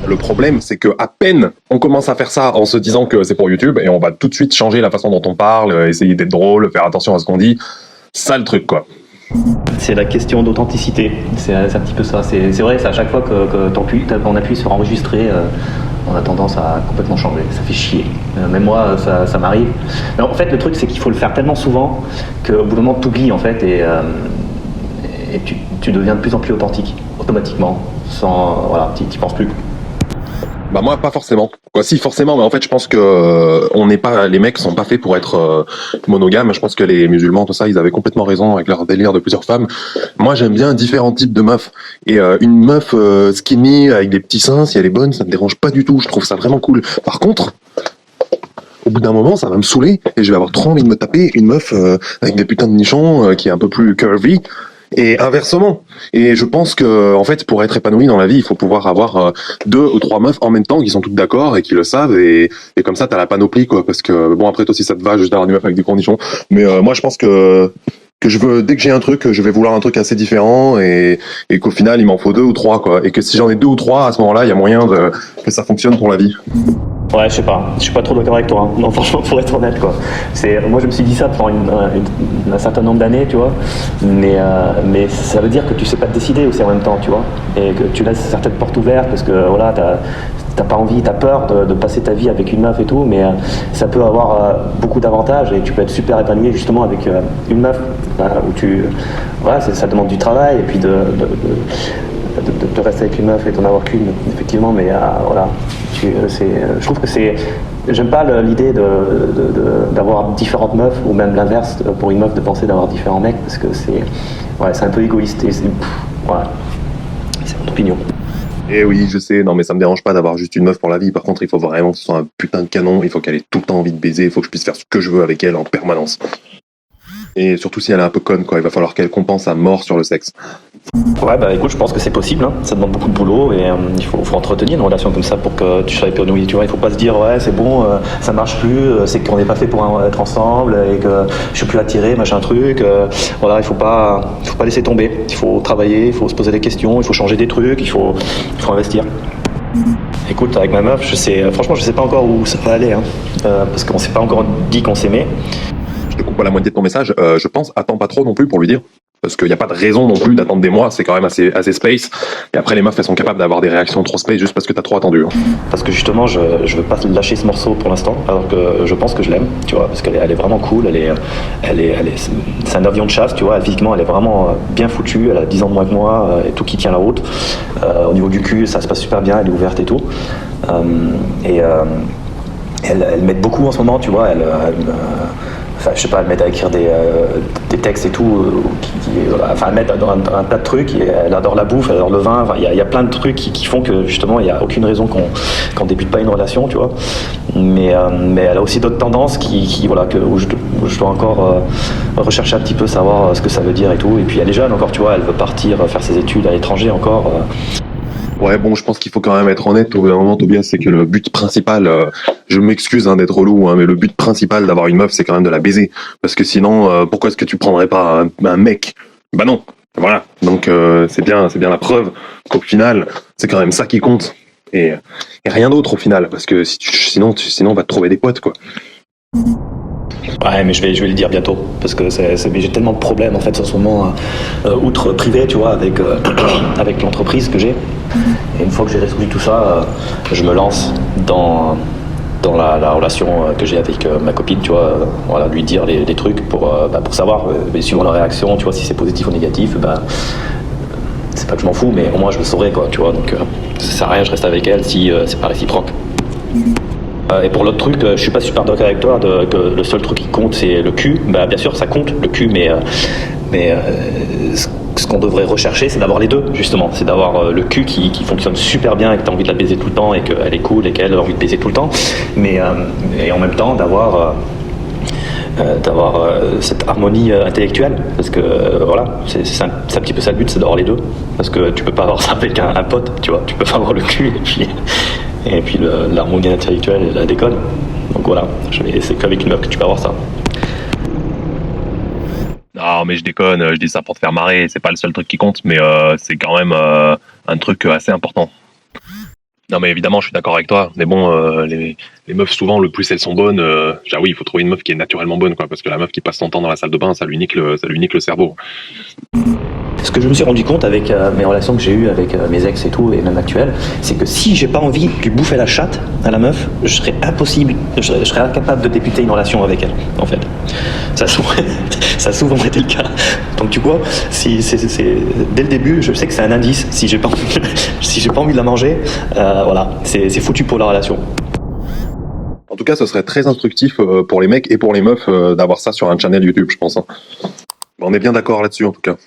Le problème, c'est que à peine on commence à faire ça en se disant que c'est pour YouTube, et on va tout de suite changer la façon dont on parle, essayer d'être drôle, faire attention à ce qu'on dit. Ça le truc, quoi. C'est la question d'authenticité. C'est un petit peu ça. C'est vrai, c'est à chaque fois qu'on appuie sur enregistrer, on a tendance à complètement changer. Ça fait chier. Même moi, ça m'arrive. Mais en fait, le truc, c'est qu'il faut le faire tellement souvent qu'au bout d'un moment, tu oublies, en fait, et tu deviens de plus en plus authentique, automatiquement. Voilà, t'y penses plus. Bah moi pas forcément. Quoi, si forcément, mais en fait je pense que on n'est pas, les mecs sont pas faits pour être monogames. Je pense que les musulmans tout ça, ils avaient complètement raison avec leur délire de plusieurs femmes. Moi j'aime bien différents types de meufs. Et une meuf skinny avec des petits seins, si elle est bonne, ça me dérange pas du tout. Je trouve ça vraiment cool. Par contre, au bout d'un moment, ça va me saouler et je vais avoir trop envie de me taper une meuf avec des putains de nichons qui est un peu plus curvy. Et inversement. Et je pense que, en fait, pour être épanoui dans la vie, il faut pouvoir avoir deux ou trois meufs en même temps qui sont toutes d'accord et qui le savent. Et comme ça, t'as la panoplie, quoi. Parce que, bon, après, toi aussi, ça te va juste d'avoir une meuf avec des conditions. Mais moi, je pense que je veux, dès que j'ai un truc, je vais vouloir un truc assez différent et qu'au final, il m'en faut deux ou trois, quoi. Et que si j'en ai deux ou trois, à ce moment-là, il y a moyen que ça fonctionne pour la vie. Ouais, je sais pas. Je suis pas trop d'accord avec toi. Hein. Non, franchement, pour être honnête, quoi. Moi, je me suis dit ça pendant un certain nombre d'années, tu vois. Mais ça veut dire que tu sais pas te décider aussi en même temps, tu vois. Et que tu laisses certaines portes ouvertes parce que, voilà, t'as pas envie, t'as peur de passer ta vie avec une meuf et tout, mais ça peut avoir beaucoup d'avantages et tu peux être super épanoui justement avec une meuf voilà, ça demande du travail et puis de rester avec une meuf et d'en avoir qu'une, effectivement, mais voilà. Je trouve que j'aime pas l'idée d'avoir différentes meufs, ou même l'inverse, pour une meuf de penser d'avoir différents mecs, parce que c'est un peu égoïste, et voilà, c'est mon opinion. Et oui, je sais, non mais ça me dérange pas d'avoir juste une meuf pour la vie. Par contre, il faut vraiment que ce soit un putain de canon, il faut qu'elle ait tout le temps envie de baiser, il faut que je puisse faire ce que je veux avec elle en permanence. Et surtout si elle est un peu conne, quoi, il va falloir qu'elle compense à mort sur le sexe. Ouais, bah écoute, je pense que c'est possible, hein. Ça demande beaucoup de boulot et il faut entretenir une relation comme ça pour que tu sois épanoui, tu vois. Il faut pas se dire, ouais, c'est bon, ça marche plus, c'est qu'on n'est pas fait pour être ensemble et que je suis plus attiré, machin truc. Voilà, il faut pas laisser tomber. Il faut travailler, il faut se poser des questions, il faut changer des trucs, il faut investir. Écoute, avec ma meuf, franchement, je sais pas encore où ça va aller, hein, parce qu'on s'est pas encore dit qu'on s'aimait. Je te coupe à la moitié de ton message, je pense, attends pas trop non plus pour lui dire. Parce qu'il n'y a pas de raison non plus d'attendre des mois, c'est quand même assez space. Et après, les meufs, elles sont capables d'avoir des réactions trop space juste parce que t'as trop attendu. Hein. Parce que justement, je veux pas lâcher ce morceau pour l'instant, alors que je pense que je l'aime, tu vois, parce qu'elle est vraiment cool, c'est un avion de chasse, tu vois, physiquement, elle est vraiment bien foutue, elle a 10 ans de moins que moi, et tout qui tient la route. Au niveau du cul, ça se passe super bien, elle est ouverte et tout. Elle m'aide beaucoup en ce moment, tu vois, enfin, je sais pas, elle m'aide à écrire des textes et tout, elle m'aide dans un tas de trucs, elle adore la bouffe, elle adore le vin, enfin, il y a plein de trucs qui font que justement il n'y a aucune raison qu'on débute pas une relation, tu vois. Mais elle a aussi d'autres tendances où je dois encore rechercher un petit peu, savoir ce que ça veut dire et tout. Et puis elle est jeune encore, tu vois, elle veut partir faire ses études à l'étranger encore. Ouais, bon, je pense qu'il faut quand même être honnête au bout d'un moment, Tobias, c'est que le but principal, je m'excuse d'être relou, hein, mais le but principal d'avoir une meuf, c'est quand même de la baiser. Parce que sinon, pourquoi est-ce que tu prendrais pas un mec? Bah non, voilà. Donc c'est bien la preuve qu'au final, c'est quand même ça qui compte. Et rien d'autre au final, parce que sinon on va te trouver des potes, quoi. Ouais, mais je vais le dire bientôt, parce que j'ai tellement de problèmes en fait en ce moment, outre privé, tu vois, avec l'entreprise que j'ai. Et une fois que j'ai résolu tout ça, je me lance dans la relation que j'ai avec ma copine, tu vois, voilà, lui dire les trucs pour savoir, suivant la réaction, tu vois, si c'est positif ou négatif, c'est pas que je m'en fous, mais au moins je le saurai, quoi, tu vois, donc ça sert à rien, je reste avec elle si c'est pas réciproque. Et pour l'autre truc, je suis pas super d'accord avec toi que le seul truc qui compte c'est le cul. Bah bien sûr ça compte le cul, mais ce qu'on devrait rechercher c'est d'avoir les deux justement. C'est d'avoir le cul qui fonctionne super bien et que tu as envie de la baiser tout le temps et qu'elle est cool et qu'elle a envie de baiser tout le temps. Mais et en même temps d'avoir cette harmonie intellectuelle, parce que voilà, c'est un petit peu ça le but, c'est d'avoir les deux, parce que tu peux pas avoir ça avec un pote, tu vois, tu peux pas avoir le cul et puis l'harmonie intellectuelle et la déconne. Donc voilà, c'est qu'avec une meuf que tu peux avoir ça. Non, mais je déconne, je dis ça pour te faire marrer, c'est pas le seul truc qui compte, mais c'est quand même un truc assez important. Non, mais évidemment, je suis d'accord avec toi. Mais bon, les meufs, souvent, le plus elles sont bonnes, oui, il faut trouver une meuf qui est naturellement bonne, quoi. Parce que la meuf qui passe son temps dans la salle de bain, ça lui nique le cerveau. Ce que je me suis rendu compte avec mes relations que j'ai eues avec mes ex et tout, et même actuelles, c'est que si j'ai pas envie de lui bouffer la chatte à la meuf, je serais incapable de débuter une relation avec elle, en fait. Ça a souvent, ça a souvent été le cas. Donc tu vois, dès le début, je sais que c'est un indice. Si j'ai pas envie, si j'ai pas envie de la manger, voilà, c'est foutu pour la relation. En tout cas, ce serait très instructif pour les mecs et pour les meufs d'avoir ça sur un channel YouTube, je pense. Hein. On est bien d'accord là-dessus, en tout cas.